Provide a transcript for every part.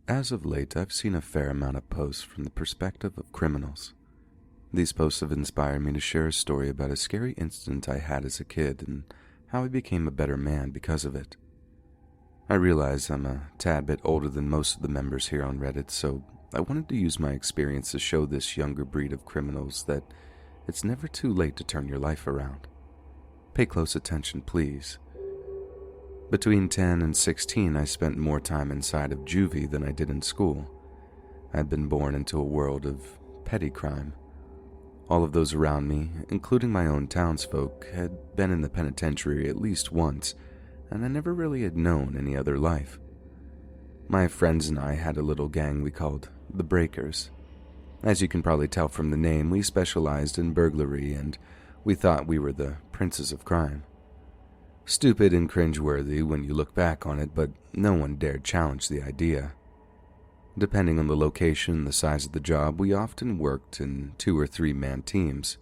As of late, I've seen a fair amount of posts from the perspective of criminals. These posts have inspired me to share a story about a scary incident I had as a kid and how I became a better man because of it. I realize I'm a tad bit older than most of the members here on Reddit, so I wanted to use my experience to show this younger breed of criminals that it's never too late to turn your life around. Pay close attention, please. Between 10 and 16, I spent more time inside of juvie than I did in school. I had been born into a world of petty crime. All of those around me, including my own townsfolk, had been in the penitentiary at least once, and I never really had known any other life. My friends and I had a little gang we called the Breakers. As you can probably tell from the name, we specialized in burglary, and we thought we were the princes of crime. Stupid and cringeworthy when you look back on it, but no one dared challenge the idea. Depending on the location and the size of the job, we often worked in 2 or 3 man teams.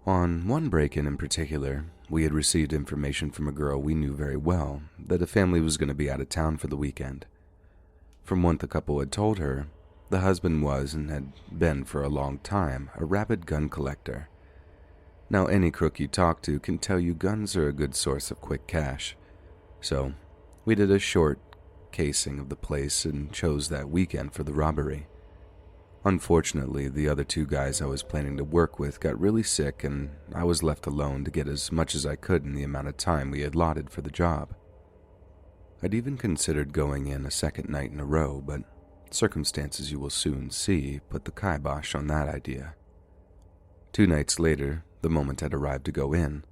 On one break-in in particular, we had received information from a girl we knew very well that a family was going to be out of town for the weekend. From what the couple had told her, the husband was, and had been for a long time, a rabid gun collector. Now, any crook you talk to can tell you guns are a good source of quick cash. So, we did a short casing of the place and chose that weekend for the robbery. Unfortunately, the other 2 guys I was planning to work with got really sick, and I was left alone to get as much as I could in the amount of time we had allotted for the job. I'd even considered going in a second night in a row, but circumstances you will soon see put the kibosh on that idea. 2 nights later, the moment I'd arrived to go in,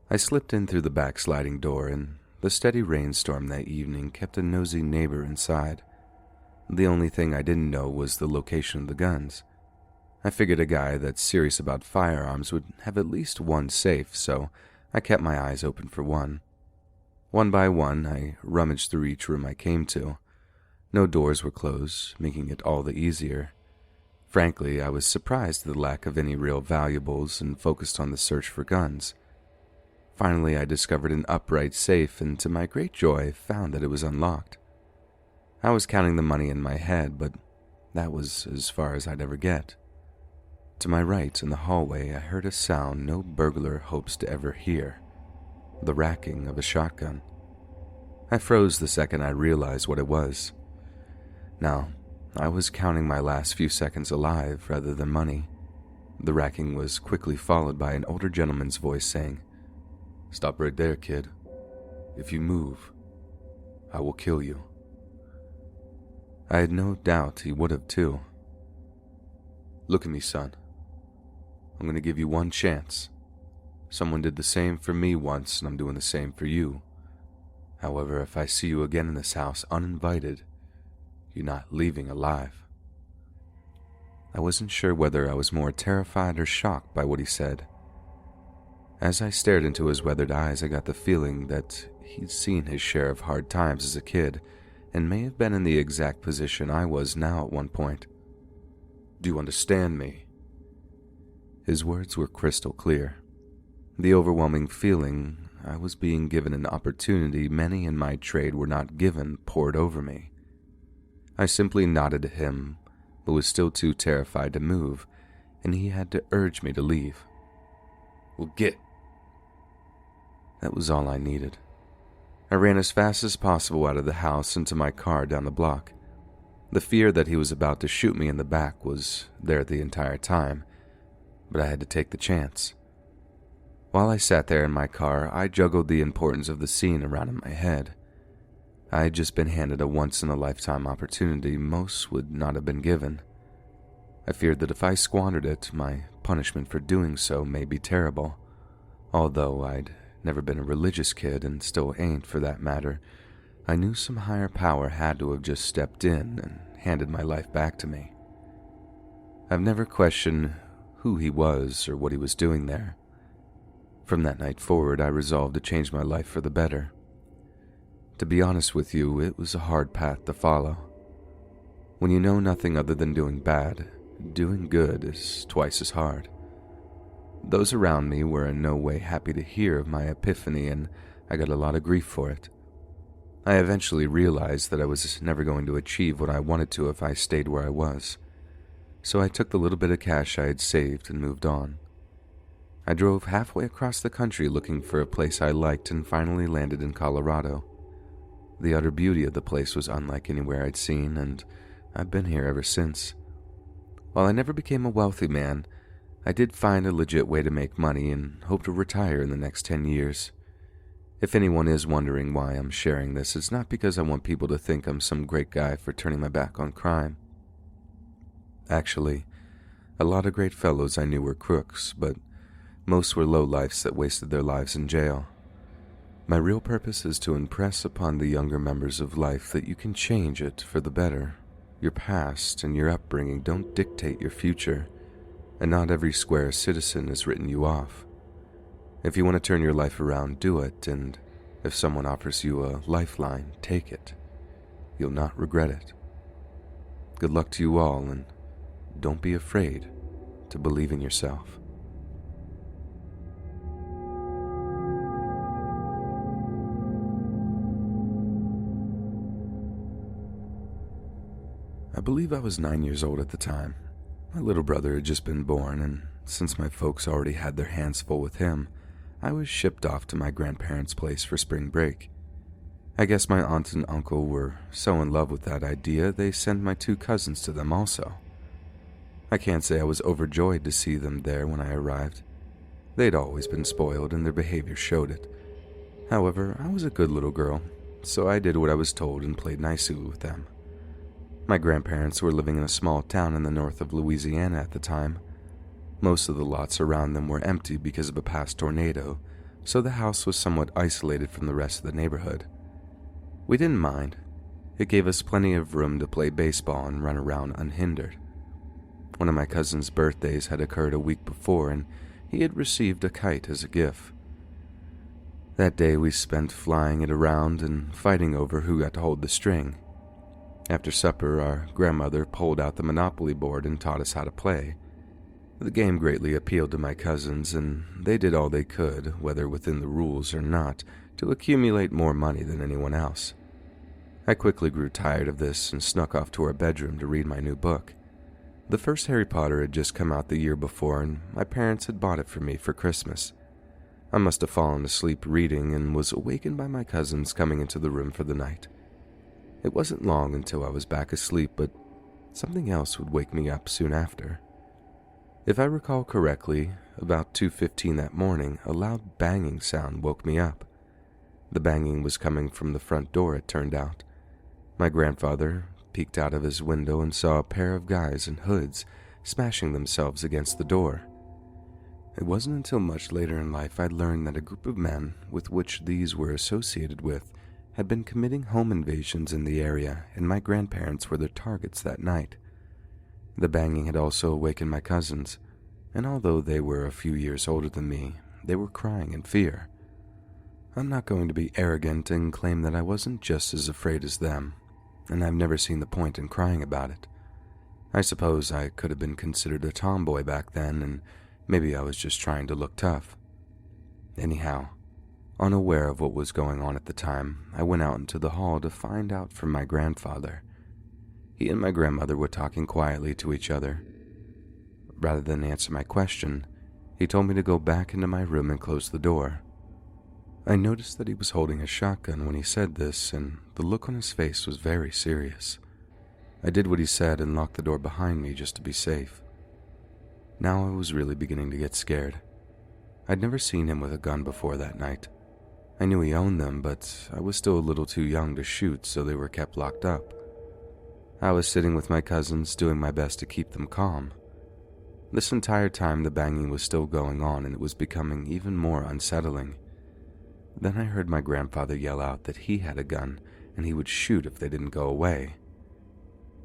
I slipped in through the back sliding door, and the steady rainstorm that evening kept a nosy neighbor inside. The only thing I didn't know was the location of the guns. I figured a guy that's serious about firearms would have at least one safe, so I kept my eyes open for one. One by one, I rummaged through each room I came to. No doors were closed, making it all the easier. Frankly, I was surprised at the lack of any real valuables and focused on the search for guns. Finally, I discovered an upright safe, and to my great joy, found that it was unlocked. I was counting the money in my head, but that was as far as I'd ever get. To my right, in the hallway, I heard a sound no burglar hopes to ever hear: the racking of a shotgun. I froze the second I realized what it was. Now, I was counting my last few seconds alive rather than money. The racking was quickly followed by an older gentleman's voice saying, "Stop right there, kid. If you move, I will kill you." I had no doubt he would have too. "Look at me, son. I'm going to give you one chance. Someone did the same for me once, and I'm doing the same for you. However, if I see you again in this house uninvited, you're not leaving alive." I wasn't sure whether I was more terrified or shocked by what he said. As I stared into his weathered eyes, I got the feeling that he'd seen his share of hard times as a kid, and may have been in the exact position I was now at one point. "Do you understand me?" His words were crystal clear. The overwhelming feeling I was being given an opportunity many in my trade were not given poured over me. I simply nodded at him, but was still too terrified to move, and he had to urge me to leave. "Well, get." That was all I needed. I ran as fast as possible out of the house and to my car down the block. The fear that he was about to shoot me in the back was there the entire time, but I had to take the chance. While I sat there in my car, I juggled the importance of the scene around in my head. I had just been handed a once-in-a-lifetime opportunity most would not have been given. I feared that if I squandered it, my punishment for doing so may be terrible. Although I'd never been a religious kid, and still ain't for that matter, I knew some higher power had to have just stepped in and handed my life back to me. I've never questioned who he was or what he was doing there. From that night forward, I resolved to change my life for the better. To be honest with you, it was a hard path to follow. When you know nothing other than doing bad, doing good is twice as hard. Those around me were in no way happy to hear of my epiphany, and I got a lot of grief for it. I eventually realized that I was never going to achieve what I wanted to if I stayed where I was, so I took the little bit of cash I had saved and moved on. I drove halfway across the country looking for a place I liked and finally landed in Colorado. The utter beauty of the place was unlike anywhere I'd seen, and I've been here ever since. While I never became a wealthy man, I did find a legit way to make money and hope to retire in the next 10 years. If anyone is wondering why I'm sharing this, it's not because I want people to think I'm some great guy for turning my back on crime. Actually, a lot of great fellows I knew were crooks, but most were lowlifes that wasted their lives in jail. My real purpose is to impress upon the younger members of life that you can change it for the better. Your past and your upbringing don't dictate your future, and not every square citizen has written you off. If you want to turn your life around, do it, and if someone offers you a lifeline, take it. You'll not regret it. Good luck to you all, and don't be afraid to believe in yourself. I believe I was 9 years old at the time. My little brother had just been born, and since my folks already had their hands full with him, I was shipped off to my grandparents' place for spring break. I guess my aunt and uncle were so in love with that idea they sent my 2 cousins to them also. I can't say I was overjoyed to see them there when I arrived. They'd always been spoiled and their behavior showed it. However, I was a good little girl, so I did what I was told and played nicely with them. My grandparents were living in a small town in the north of Louisiana at the time. Most of the lots around them were empty because of a past tornado, so the house was somewhat isolated from the rest of the neighborhood. We didn't mind. It gave us plenty of room to play baseball and run around unhindered. One of my cousin's birthdays had occurred a week before, and he had received a kite as a gift. That day we spent flying it around and fighting over who got to hold the string. After supper, our grandmother pulled out the Monopoly board and taught us how to play. The game greatly appealed to my cousins, and they did all they could, whether within the rules or not, to accumulate more money than anyone else. I quickly grew tired of this and snuck off to our bedroom to read my new book. The first Harry Potter had just come out the year before, and my parents had bought it for me for Christmas. I must have fallen asleep reading and was awakened by my cousins coming into the room for the night. It wasn't long until I was back asleep, but something else would wake me up soon after. If I recall correctly, about 2:15 that morning, a loud banging sound woke me up. The banging was coming from the front door, it turned out. My grandfather peeked out of his window and saw a pair of guys in hoods smashing themselves against the door. It wasn't until much later in life I'd learned that a group of men with which these were associated with had been committing home invasions in the area, and my grandparents were their targets that night. The banging had also awakened my cousins, and although they were a few years older than me, they were crying in fear. I'm not going to be arrogant and claim that I wasn't just as afraid as them, and I've never seen the point in crying about it. I suppose I could have been considered a tomboy back then, and maybe I was just trying to look tough. Anyhow, unaware of what was going on at the time, I went out into the hall to find out from my grandfather. He and my grandmother were talking quietly to each other. Rather than answer my question, he told me to go back into my room and close the door. I noticed that he was holding a shotgun when he said this, and the look on his face was very serious. I did what he said and locked the door behind me just to be safe. Now I was really beginning to get scared. I'd never seen him with a gun before that night. I knew he owned them, but I was still a little too young to shoot, so they were kept locked up. I was sitting with my cousins, doing my best to keep them calm. This entire time the banging was still going on, and it was becoming even more unsettling. Then I heard my grandfather yell out that he had a gun, and he would shoot if they didn't go away.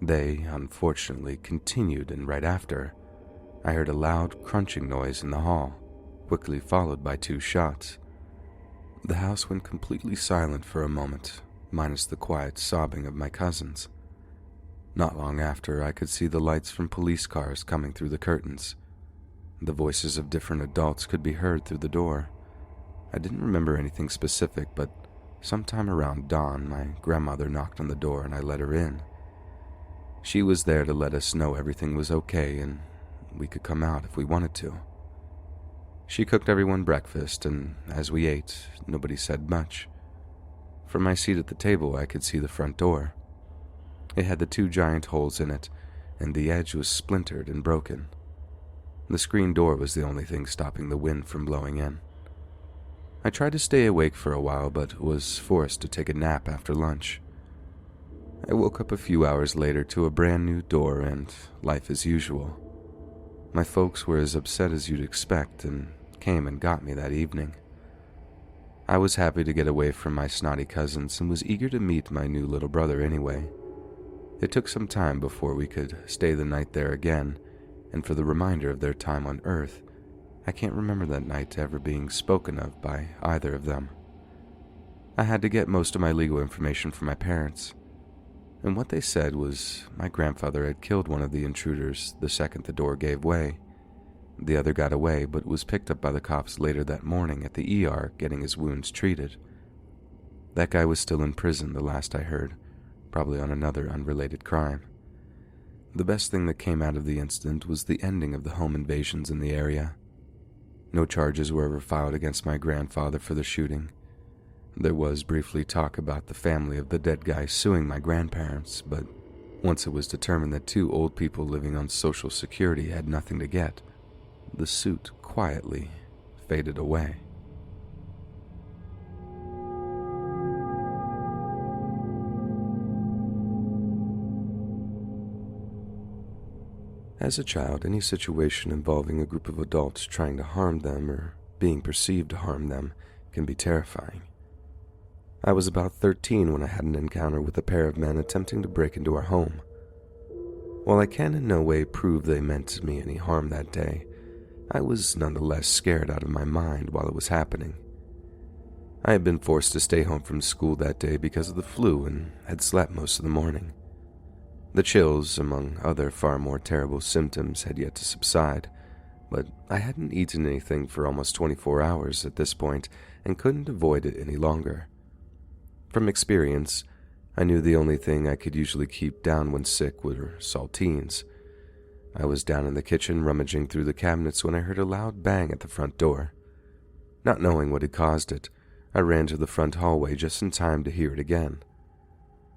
They, unfortunately, continued, and right after, I heard a loud crunching noise in the hall, quickly followed by 2 shots. The house went completely silent for a moment, minus the quiet sobbing of my cousins. Not long after, I could see the lights from police cars coming through the curtains. The voices of different adults could be heard through the door. I didn't remember anything specific, but Sometime around dawn, my grandmother knocked on the door and I let her in. She was there to let us know everything was okay and we could come out if we wanted to. She cooked everyone breakfast, and as we ate, nobody said much. From my seat at the table, I could see the front door. It had the 2 giant holes in it, and the edge was splintered and broken. The screen door was the only thing stopping the wind from blowing in. I tried to stay awake for a while, but was forced to take a nap after lunch. I woke up a few hours later to a brand new door and life as usual. My folks were as upset as you'd expect and came and got me that evening. I was happy to get away from my snotty cousins and was eager to meet my new little brother anyway. It took some time before we could stay the night there again, and for the reminder of their time on Earth, I can't remember that night ever being spoken of by either of them. I had to get most of my legal information from my parents, and what they said was my grandfather had killed one of the intruders the second the door gave way. The other got away, but was picked up by the cops later that morning at the ER getting his wounds treated. That guy was still in prison, the last I heard, probably on another unrelated crime. The best thing that came out of the incident was the ending of the home invasions in the area. No charges were ever filed against my grandfather for the shooting. There was briefly talk about the family of the dead guy suing my grandparents, but once it was determined that 2 old people living on Social Security had nothing to get, the suit quietly faded away. As a child, any situation involving a group of adults trying to harm them or being perceived to harm them can be terrifying. I was about 13 when I had an encounter with a pair of men attempting to break into our home. While I can in no way prove they meant me any harm that day, I was nonetheless scared out of my mind while it was happening. I had been forced to stay home from school that day because of the flu and had slept most of the morning. The chills, among other far more terrible symptoms, had yet to subside, but I hadn't eaten anything for almost 24 hours at this point and couldn't avoid it any longer. From experience, I knew the only thing I could usually keep down when sick were saltines. I was down in the kitchen rummaging through the cabinets when I heard a loud bang at the front door. Not knowing what had caused it, I ran to the front hallway just in time to hear it again.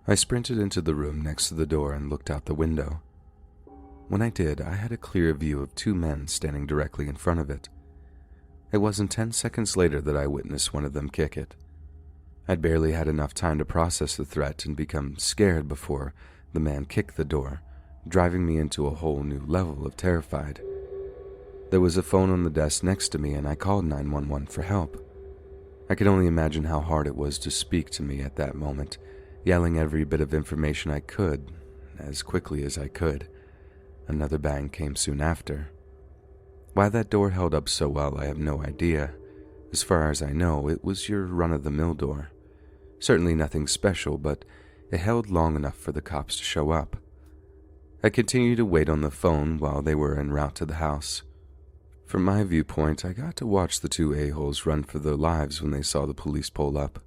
I sprinted into the room next to the door and looked out the window. When I did, I had a clear view of 2 men standing directly in front of it. It wasn't 10 seconds later that I witnessed one of them kick it. I'd barely had enough time to process the threat and become scared before the man kicked the door, driving me into a whole new level of terrified. There was a phone on the desk next to me and I called 911 for help. I could only imagine how hard it was to speak to me at that moment, yelling every bit of information I could, as quickly as I could. Another bang came soon after. Why that door held up so well, I have no idea. As far as I know, it was your run-of-the-mill door. Certainly nothing special, but it held long enough for the cops to show up. I continued to wait on the phone while they were en route to the house. From my viewpoint, I got to watch the 2 a-holes run for their lives when they saw the police pull up.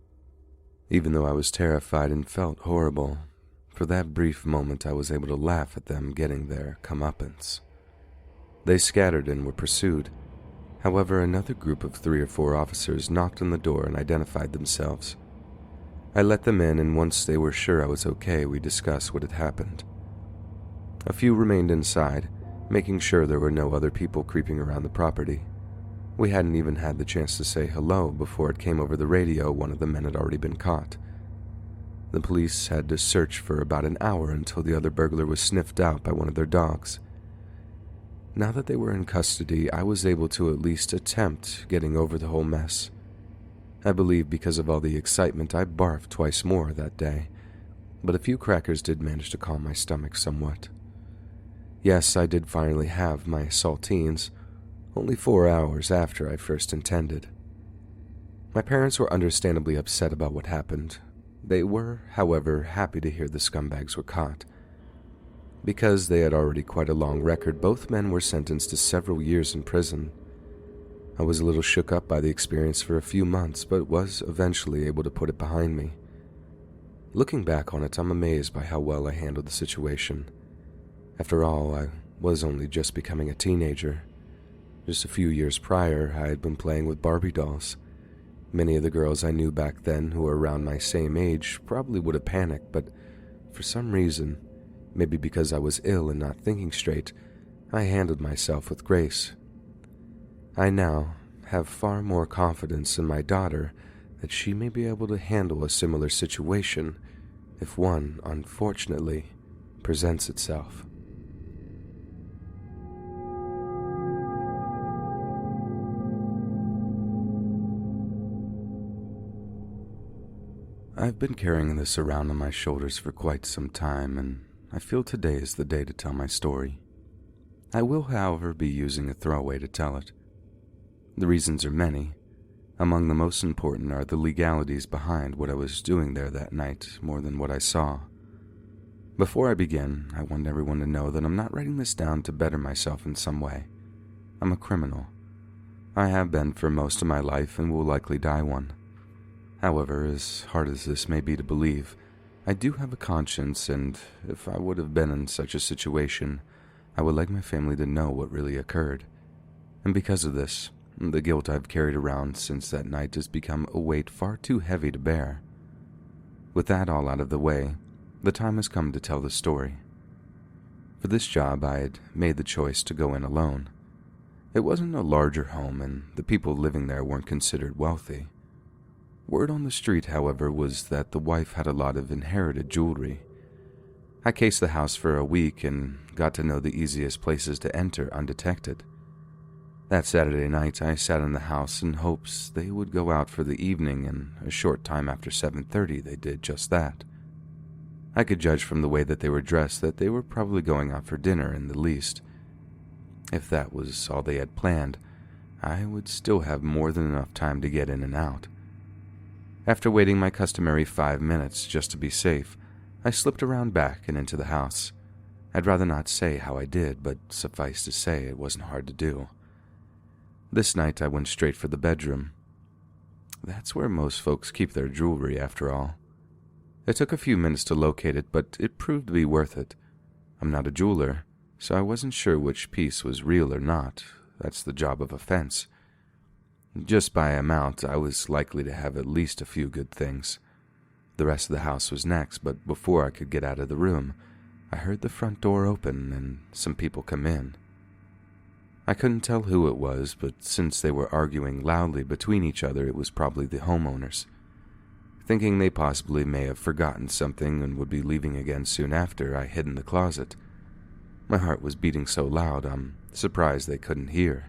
Even though I was terrified and felt horrible, for that brief moment I was able to laugh at them getting their comeuppance. They scattered and were pursued. However, another group of 3 or 4 officers knocked on the door and identified themselves. I let them in, and once they were sure I was okay, we discussed what had happened. A few remained inside, making sure there were no other people creeping around the property. We hadn't even had the chance to say hello before it came over the radio one of the men had already been caught. The police had to search for about an hour until the other burglar was sniffed out by one of their dogs. Now that they were in custody, I was able to at least attempt getting over the whole mess. I believe because of all the excitement, I barfed twice more that day, but a few crackers did manage to calm my stomach somewhat. Yes, I did finally have my saltines, only 4 hours after I first intended. My parents were understandably upset about what happened. They were, however, happy to hear the scumbags were caught. Because they had already quite a long record, both men were sentenced to several years in prison. I was a little shook up by the experience for a few months, but was eventually able to put it behind me. Looking back on it, I'm amazed by how well I handled the situation. After all, I was only just becoming a teenager. Just a few years prior, I had been playing with Barbie dolls. Many of the girls I knew back then who were around my same age probably would have panicked, but for some reason, maybe because I was ill and not thinking straight, I handled myself with grace. I now have far more confidence in my daughter that she may be able to handle a similar situation if one, unfortunately, presents itself. I've been carrying this around on my shoulders for quite some time, and I feel today is the day to tell my story. I will, however, be using a throwaway to tell it. The reasons are many. Among the most important are the legalities behind what I was doing there that night more than what I saw. Before I begin, I want everyone to know that I'm not writing this down to better myself in some way. I'm a criminal. I have been for most of my life and will likely die one. However, as hard as this may be to believe, I do have a conscience, and if I would have been in such a situation, I would like my family to know what really occurred. And because of this, the guilt I've carried around since that night has become a weight far too heavy to bear. With that all out of the way, the time has come to tell the story. For this job, I had made the choice to go in alone. It wasn't a larger home, and the people living there weren't considered wealthy. Word on the street, however, was that the wife had a lot of inherited jewelry. I cased the house for a week and got to know the easiest places to enter undetected. That Saturday night, I sat in the house in hopes they would go out for the evening, and a short time after 7:30 they did just that. I could judge from the way that they were dressed that they were probably going out for dinner in the least. If that was all they had planned, I would still have more than enough time to get in and out. After waiting my customary 5 minutes just to be safe, I slipped around back and into the house. I'd rather not say how I did, but suffice to say it wasn't hard to do. This night I went straight for the bedroom. That's where most folks keep their jewelry, after all. It took a few minutes to locate it, but it proved to be worth it. I'm not a jeweler, so I wasn't sure which piece was real or not. That's the job of a fence. Just by amount, I was likely to have at least a few good things. The rest of the house was next, but before I could get out of the room, I heard the front door open and some people come in. I couldn't tell who it was, but since they were arguing loudly between each other, it was probably the homeowners. Thinking they possibly may have forgotten something and would be leaving again soon after, I hid in the closet. My heart was beating so loud, I'm surprised they couldn't hear.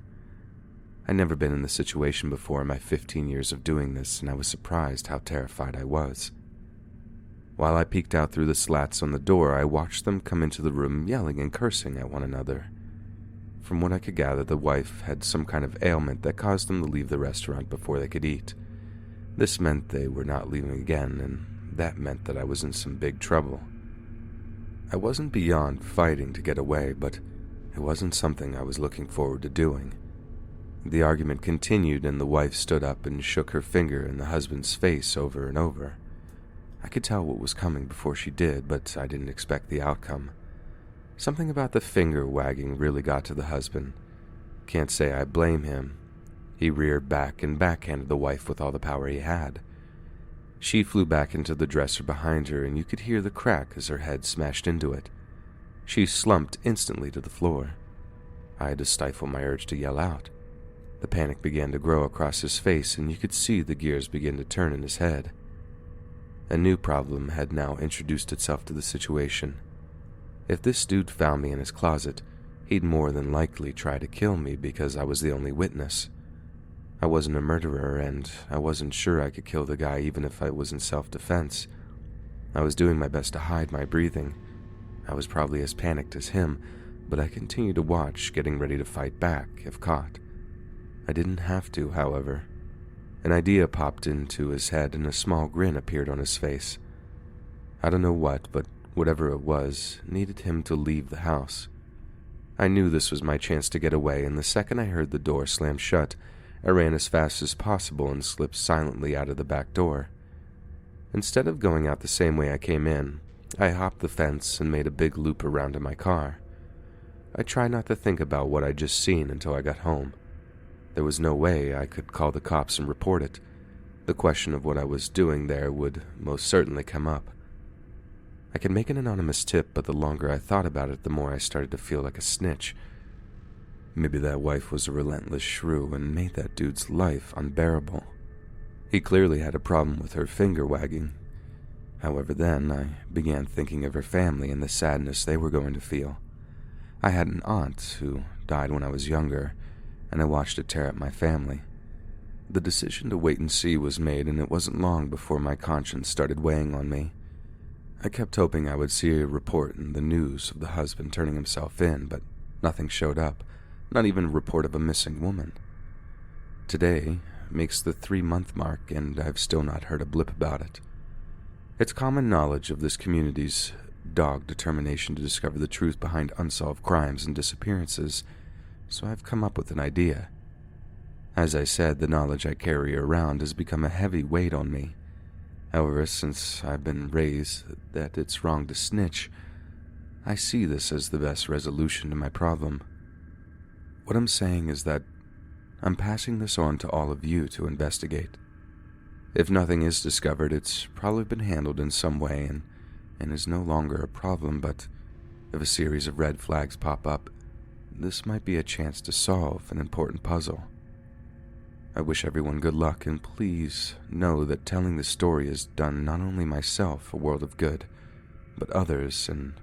I'd never been in this situation before in my 15 years of doing this, and I was surprised how terrified I was. While I peeked out through the slats on the door, I watched them come into the room yelling and cursing at one another. From what I could gather, the wife had some kind of ailment that caused them to leave the restaurant before they could eat. This meant they were not leaving again, and that meant that I was in some big trouble. I wasn't beyond fighting to get away, but it wasn't something I was looking forward to doing. The argument continued, and the wife stood up and shook her finger in the husband's face over and over. I could tell what was coming before she did, but I didn't expect the outcome. Something about the finger wagging really got to the husband. Can't say I blame him. He reared back and backhanded the wife with all the power he had. She flew back into the dresser behind her, and you could hear the crack as her head smashed into it. She slumped instantly to the floor. I had to stifle my urge to yell out. The panic began to grow across his face, and you could see the gears begin to turn in his head. A new problem had now introduced itself to the situation. If this dude found me in his closet, he'd more than likely try to kill me because I was the only witness. I wasn't a murderer, and I wasn't sure I could kill the guy even if I was in self-defense. I was doing my best to hide my breathing. I was probably as panicked as him, but I continued to watch, getting ready to fight back if caught. I didn't have to, however. An idea popped into his head and a small grin appeared on his face. I don't know what, but whatever it was, needed him to leave the house. I knew this was my chance to get away, and the second I heard the door slam shut I ran as fast as possible and slipped silently out of the back door. Instead of going out the same way I came in, I hopped the fence and made a big loop around to my car. I tried not to think about what I'd just seen until I got home. There was no way I could call the cops and report it. The question of what I was doing there would most certainly come up. I could make an anonymous tip, but the longer I thought about it, the more I started to feel like a snitch. Maybe that wife was a relentless shrew and made that dude's life unbearable. He clearly had a problem with her finger wagging. However, then I began thinking of her family and the sadness they were going to feel. I had an aunt who died when I was younger, and I watched it tear at my family. The decision to wait and see was made, and it wasn't long before my conscience started weighing on me. I kept hoping I would see a report in the news of the husband turning himself in, but nothing showed up, not even a report of a missing woman. Today makes the 3-month mark, and I've still not heard a blip about it. It's common knowledge of this community's dogged determination to discover the truth behind unsolved crimes and disappearances, so I've come up with an idea. As I said, the knowledge I carry around has become a heavy weight on me. However, since I've been raised that it's wrong to snitch, I see this as the best resolution to my problem. What I'm saying is that I'm passing this on to all of you to investigate. If nothing is discovered, it's probably been handled in some way and is no longer a problem, but if a series of red flags pop up, this might be a chance to solve an important puzzle. I wish everyone good luck, and please know that telling this story has done not only myself a world of good, but others, and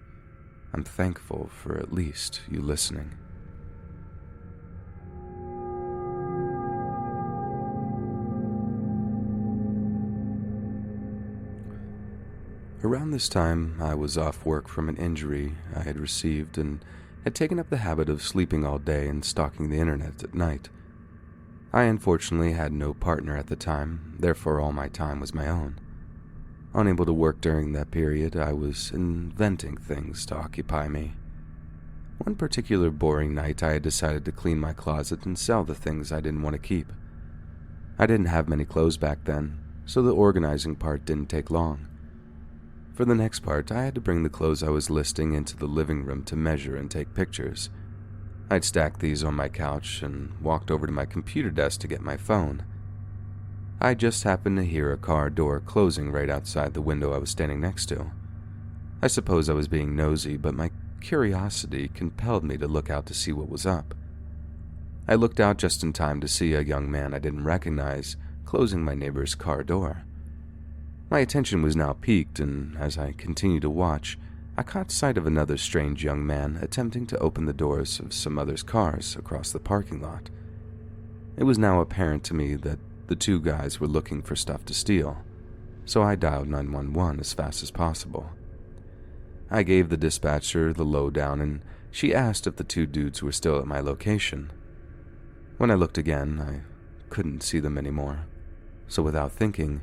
I'm thankful for at least you listening. Around this time, I was off work from an injury I had received and had taken up the habit of sleeping all day and stalking the internet at night. I unfortunately had no partner at the time, therefore all my time was my own. Unable to work during that period, I was inventing things to occupy me. One particular boring night, I had decided to clean my closet and sell the things I didn't want to keep. I didn't have many clothes back then, so the organizing part didn't take long. For the next part, I had to bring the clothes I was listing into the living room to measure and take pictures. I'd stacked these on my couch and walked over to my computer desk to get my phone. I just happened to hear a car door closing right outside the window I was standing next to. I suppose I was being nosy, but my curiosity compelled me to look out to see what was up. I looked out just in time to see a young man I didn't recognize closing my neighbor's car door. My attention was now piqued, and as I continued to watch, I caught sight of another strange young man attempting to open the doors of some others' cars across the parking lot. It was now apparent to me that the two guys were looking for stuff to steal, so I dialed 911 as fast as possible. I gave the dispatcher the lowdown, and she asked if the two dudes were still at my location. When I looked again, I couldn't see them anymore, so without thinking,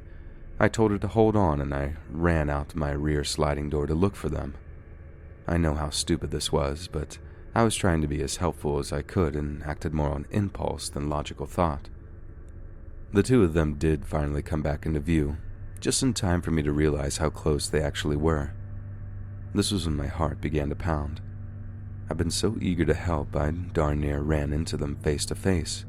I told her to hold on, and I ran out my rear sliding door to look for them. I know how stupid this was, but I was trying to be as helpful as I could and acted more on impulse than logical thought. The two of them did finally come back into view, just in time for me to realize how close they actually were. This was when my heart began to pound. I'd been so eager to help, I darn near ran into them face to face.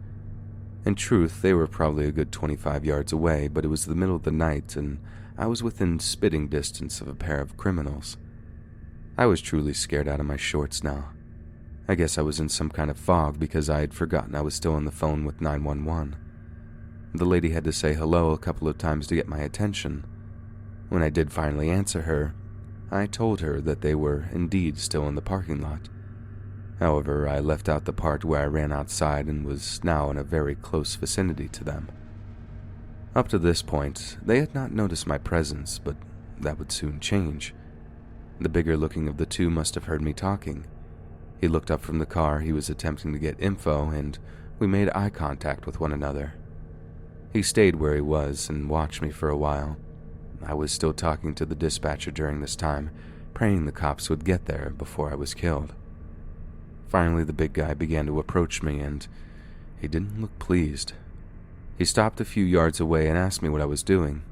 In truth, they were probably a good 25 yards away, but it was the middle of the night, and I was within spitting distance of a pair of criminals. I was truly scared out of my shorts now. I guess I was in some kind of fog because I had forgotten I was still on the phone with 911. The lady had to say hello a couple of times to get my attention. When I did finally answer her, I told her that they were indeed still in the parking lot. However, I left out the part where I ran outside and was now in a very close vicinity to them. Up to this point, they had not noticed my presence, but that would soon change. The bigger looking of the two must have heard me talking. He looked up from the car he was attempting to get info, and we made eye contact with one another. He stayed where he was and watched me for a while. I was still talking to the dispatcher during this time, praying the cops would get there before I was killed. Finally, the big guy began to approach me, and he didn't look pleased. He stopped a few yards away and asked me what I was doing.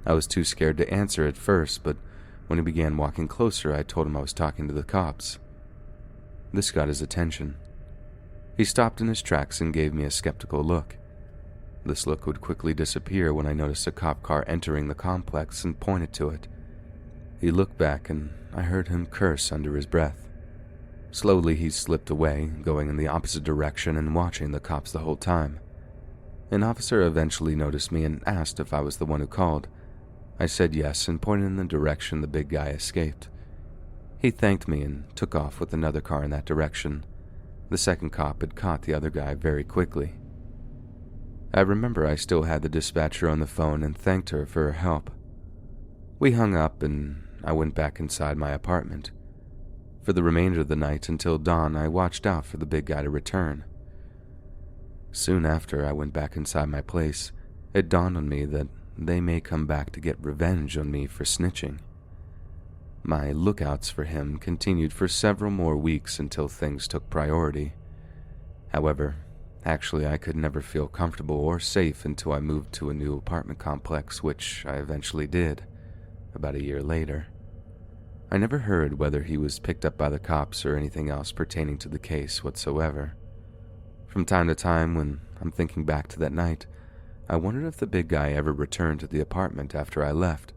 I was too scared to answer at first, but when he began walking closer, I told him I was talking to the cops. This got his attention. He stopped in his tracks and gave me a skeptical look. This look would quickly disappear when I noticed a cop car entering the complex and pointed to it. He looked back and I heard him curse under his breath. Slowly he slipped away, going in the opposite direction and watching the cops the whole time. An officer eventually noticed me and asked if I was the one who called. I said yes and pointed in the direction the big guy escaped. He thanked me and took off with another car in that direction. The second cop had caught the other guy very quickly. I remember I still had the dispatcher on the phone and thanked her for her help. We hung up and I went back inside my apartment. For the remainder of the night until dawn, I watched out for the big guy to return. Soon after I went back inside my place, it dawned on me that they may come back to get revenge on me for snitching. My lookouts for him continued for several more weeks until things took priority. However, actually I could never feel comfortable or safe until I moved to a new apartment complex, which I eventually did, about a year later. I never heard whether he was picked up by the cops or anything else pertaining to the case whatsoever. From time to time, when I'm thinking back to that night, I wondered if the big guy ever returned to the apartment after I left.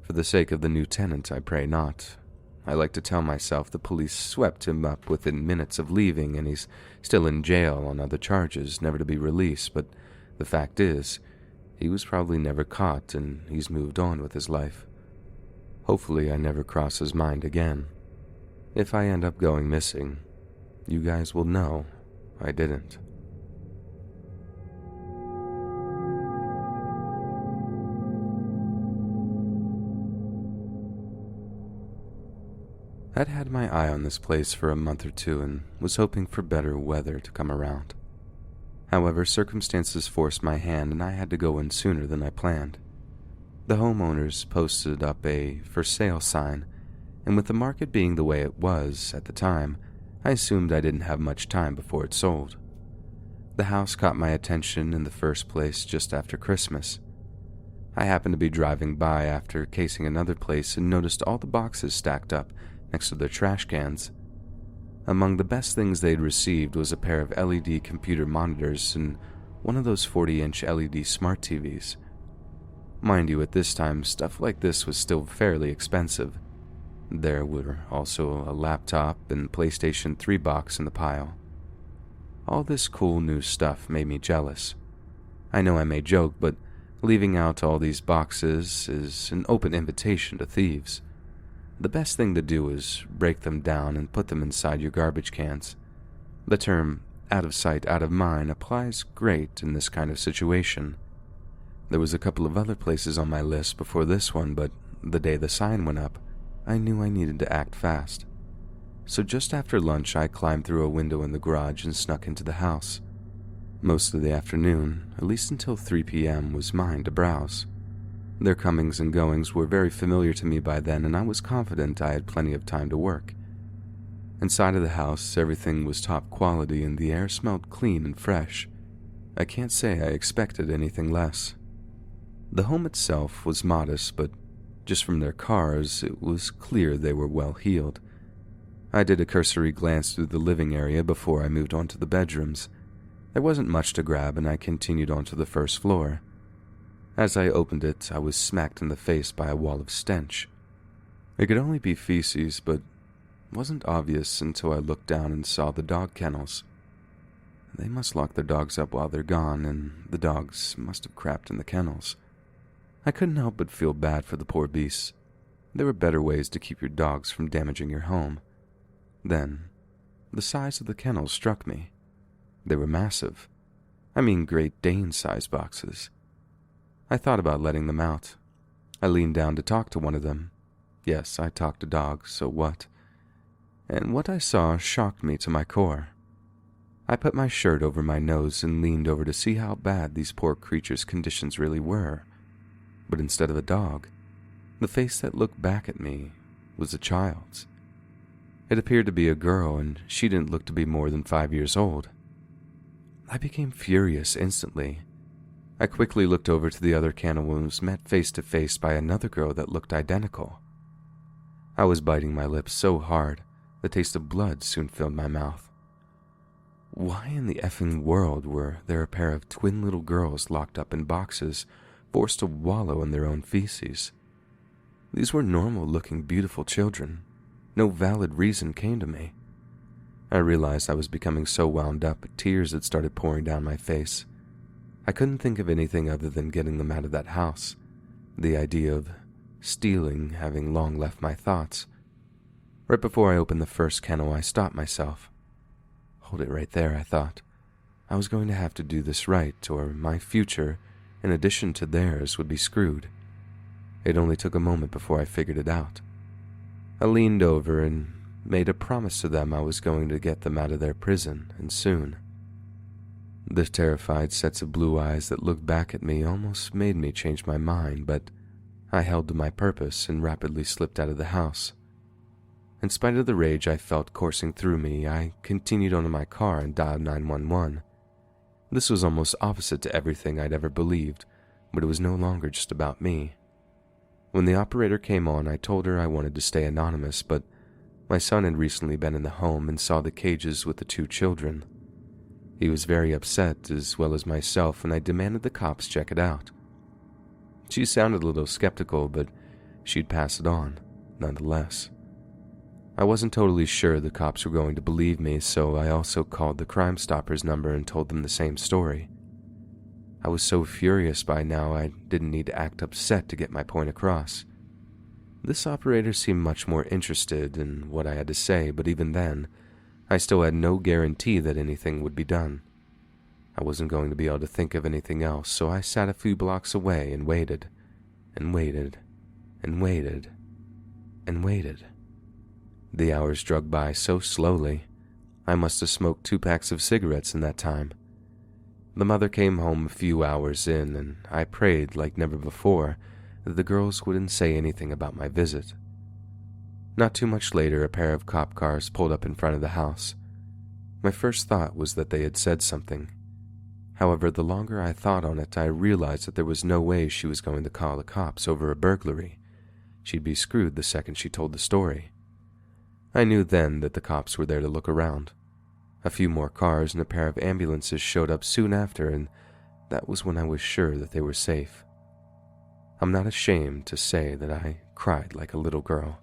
For the sake of the new tenant, I pray not. I like to tell myself the police swept him up within minutes of leaving and he's still in jail on other charges, never to be released, but the fact is, he was probably never caught and he's moved on with his life. Hopefully I never cross his mind again. If I end up going missing, you guys will know I didn't. I'd had my eye on this place for a month or two and was hoping for better weather to come around. However, circumstances forced my hand and I had to go in sooner than I planned. The homeowners posted up a for sale sign, and with the market being the way it was at the time, I assumed I didn't have much time before it sold. The house caught my attention in the first place just after Christmas. I happened to be driving by after casing another place and noticed all the boxes stacked up next to their trash cans. Among the best things they'd received was a pair of LED computer monitors and one of those 40-inch LED smart TVs. Mind you, at this time, stuff like this was still fairly expensive. There were also a laptop and PlayStation 3 box in the pile. All this cool new stuff made me jealous. I know I may joke, but leaving out all these boxes is an open invitation to thieves. The best thing to do is break them down and put them inside your garbage cans. The term out of sight, out of mind applies great in this kind of situation. There was a couple of other places on my list before this one, but the day the sign went up, I knew I needed to act fast. So just after lunch, I climbed through a window in the garage and snuck into the house. Most of the afternoon, at least until 3 p.m., was mine to browse. Their comings and goings were very familiar to me by then, and I was confident I had plenty of time to work. Inside of the house, everything was top quality and the air smelled clean and fresh. I can't say I expected anything less. The home itself was modest, but just from their cars, it was clear they were well heeled. I did a cursory glance through the living area before I moved on to the bedrooms. There wasn't much to grab, and I continued on to the first floor. As I opened it, I was smacked in the face by a wall of stench. It could only be feces, but wasn't obvious until I looked down and saw the dog kennels. They must lock their dogs up while they're gone, and the dogs must have crapped in the kennels. I couldn't help but feel bad for the poor beasts. There were better ways to keep your dogs from damaging your home. Then, the size of the kennels struck me. They were massive. I mean Great Dane-sized boxes. I thought about letting them out. I leaned down to talk to one of them. Yes, I talk to dogs, so what? And what I saw shocked me to my core. I put my shirt over my nose and leaned over to see how bad these poor creatures' conditions really were. But instead of a dog, the face that looked back at me was a child's. It appeared to be a girl, and she didn't look to be more than 5 years old. I became furious instantly. I quickly looked over to the other kennel and was met face to face by another girl that looked identical. I was biting my lips so hard, the taste of blood soon filled my mouth. Why in the effing world were there a pair of twin little girls locked up in boxes, forced to wallow in their own feces? These were normal-looking, beautiful children. No valid reason came to me. I realized I was becoming so wound up, tears had started pouring down my face. I couldn't think of anything other than getting them out of that house. The idea of stealing having long left my thoughts. Right before I opened the first kennel, I stopped myself. Hold it right there, I thought. I was going to have to do this right, or my future, in addition to theirs, would be screwed. It only took a moment before I figured it out. I leaned over and made a promise to them I was going to get them out of their prison, and soon. The terrified sets of blue eyes that looked back at me almost made me change my mind, but I held to my purpose and rapidly slipped out of the house. In spite of the rage I felt coursing through me, I continued on to my car and dialed 911. This was almost opposite to everything I'd ever believed, but it was no longer just about me. When the operator came on, I told her I wanted to stay anonymous, but my son had recently been in the home and saw the cages with the 2 children. He was very upset, as well as myself, and I demanded the cops check it out. She sounded a little skeptical, but she'd pass it on, nonetheless. I wasn't totally sure the cops were going to believe me, so I also called the Crime Stoppers number and told them the same story. I was so furious by now I didn't need to act upset to get my point across. This operator seemed much more interested in what I had to say, but even then, I still had no guarantee that anything would be done. I wasn't going to be able to think of anything else, so I sat a few blocks away and waited, and waited, and waited, and waited. The hours dragged by so slowly, I must have smoked 2 packs of cigarettes in that time. The mother came home a few hours in, and I prayed like never before that the girls wouldn't say anything about my visit. Not too much later, a pair of cop cars pulled up in front of the house. My first thought was that they had said something. However, the longer I thought on it, I realized that there was no way she was going to call the cops over a burglary. She'd be screwed the second she told the story. I knew then that the cops were there to look around. A few more cars and a pair of ambulances showed up soon after, and that was when I was sure that they were safe. I'm not ashamed to say that I cried like a little girl.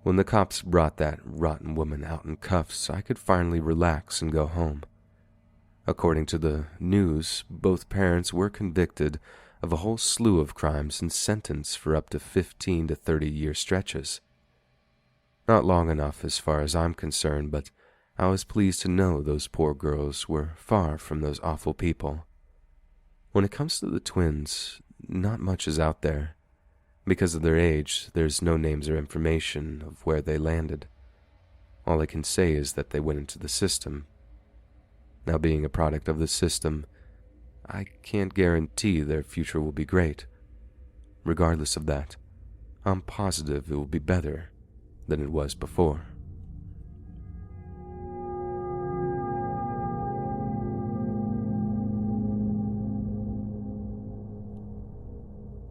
When the cops brought that rotten woman out in cuffs, I could finally relax and go home. According to the news, both parents were convicted of a whole slew of crimes and sentenced for up to 15 to 30-year stretches. Not long enough as far as I'm concerned, but I was pleased to know those poor girls were far from those awful people. When it comes to the twins, not much is out there. Because of their age, there's no names or information of where they landed. All I can say is that they went into the system. Now, being a product of the system, I can't guarantee their future will be great. Regardless of that, I'm positive it will be better than it was before.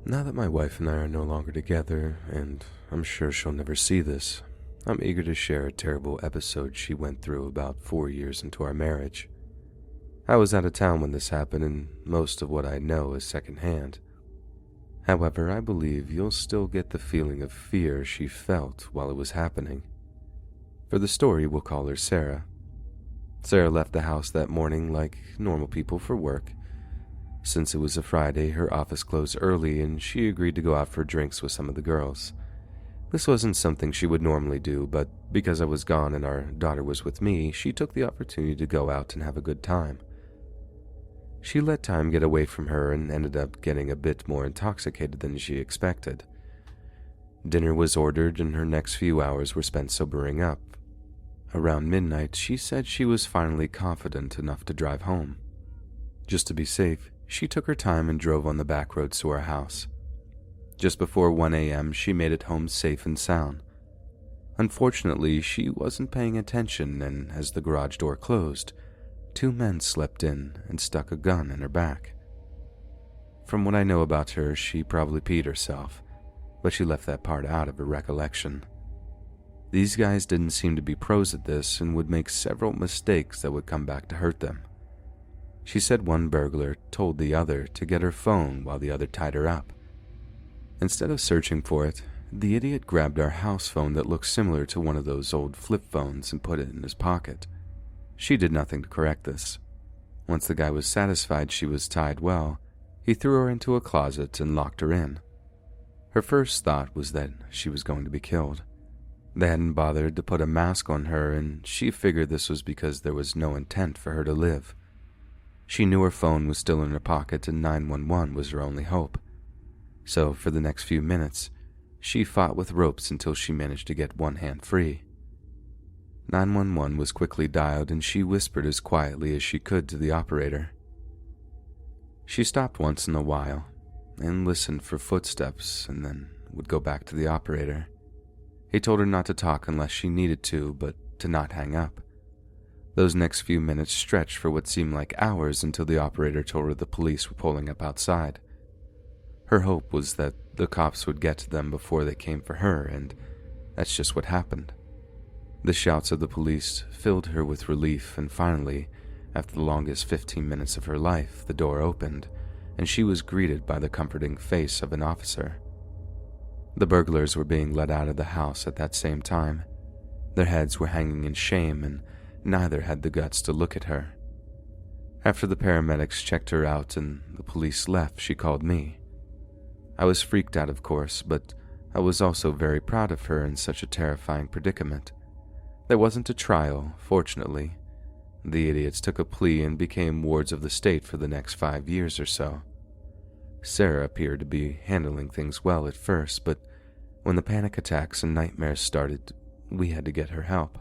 Now that my wife and I are no longer together, and I'm sure she'll never see this, I'm eager to share a terrible episode she went through about 4 years into our marriage. I was out of town when this happened, and most of what I know is secondhand. However, I believe you'll still get the feeling of fear she felt while it was happening. For the story, we'll call her Sarah. Sarah left the house that morning like normal people for work. Since it was a Friday, her office closed early, and she agreed to go out for drinks with some of the girls. This wasn't something she would normally do, but because I was gone and our daughter was with me, she took the opportunity to go out and have a good time. She let time get away from her and ended up getting a bit more intoxicated than she expected. Dinner was ordered, and her next few hours were spent sobering up. Around midnight, she said she was finally confident enough to drive home. Just to be safe, she took her time and drove on the back roads to our house. Just before 1 a.m., she made it home safe and sound. Unfortunately, she wasn't paying attention, and as the garage door closed, 2 men slept in and stuck a gun in her back. From what I know about her, she probably peed herself, but she left that part out of her recollection. These guys didn't seem to be pros at this and would make several mistakes that would come back to hurt them. She said one burglar told the other to get her phone while the other tied her up. Instead of searching for it, the idiot grabbed our house phone that looked similar to one of those old flip phones and put it in his pocket. She did nothing to correct this. Once the guy was satisfied she was tied well, he threw her into a closet and locked her in. Her first thought was that she was going to be killed. They hadn't bothered to put a mask on her, and she figured this was because there was no intent for her to live. She knew her phone was still in her pocket and 911 was her only hope. So for the next few minutes, she fought with ropes until she managed to get one hand free. 911 was quickly dialed and she whispered as quietly as she could to the operator. She stopped once in a while and listened for footsteps and then would go back to the operator. He told her not to talk unless she needed to, but to not hang up. Those next few minutes stretched for what seemed like hours until the operator told her the police were pulling up outside. Her hope was that the cops would get to them before they came for her, and that's just what happened. The shouts of the police filled her with relief, and finally, after the longest 15 minutes of her life, the door opened, and she was greeted by the comforting face of an officer. The burglars were being let out of the house at that same time. Their heads were hanging in shame, and neither had the guts to look at her. After the paramedics checked her out and the police left, she called me. I was freaked out, of course, but I was also very proud of her in such a terrifying predicament. There wasn't a trial, fortunately. The idiots took a plea and became wards of the state for the next 5 years or so. Sarah appeared to be handling things well at first, but when the panic attacks and nightmares started, we had to get her help.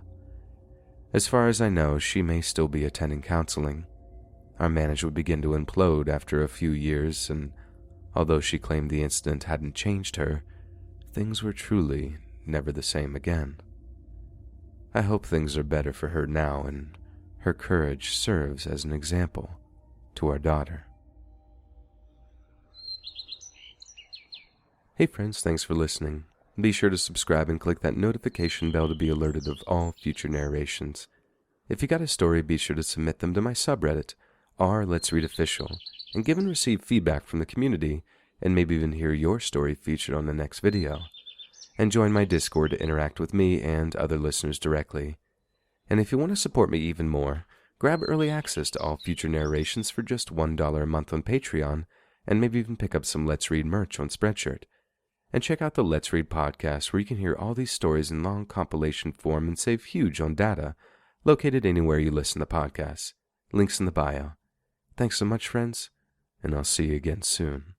As far as I know, she may still be attending counseling. Our marriage would begin to implode after a few years, and although she claimed the incident hadn't changed her, things were truly never the same again. I hope things are better for her now, and her courage serves as an example to our daughter. Hey friends, thanks for listening. Be sure to subscribe and click that notification bell to be alerted of all future narrations. If you got a story, be sure to submit them to my subreddit, /letsreadofficial, and give and receive feedback from the community, and maybe even hear your story featured on the next video. And join my Discord to interact with me and other listeners directly. And if you want to support me even more, grab early access to all future narrations for just $1 a month on Patreon, and maybe even pick up some Let's Read merch on Spreadshirt. And check out the Let's Read podcast, where you can hear all these stories in long compilation form and save huge on data, located anywhere you listen to podcasts. Links in the bio. Thanks so much, friends, and I'll see you again soon.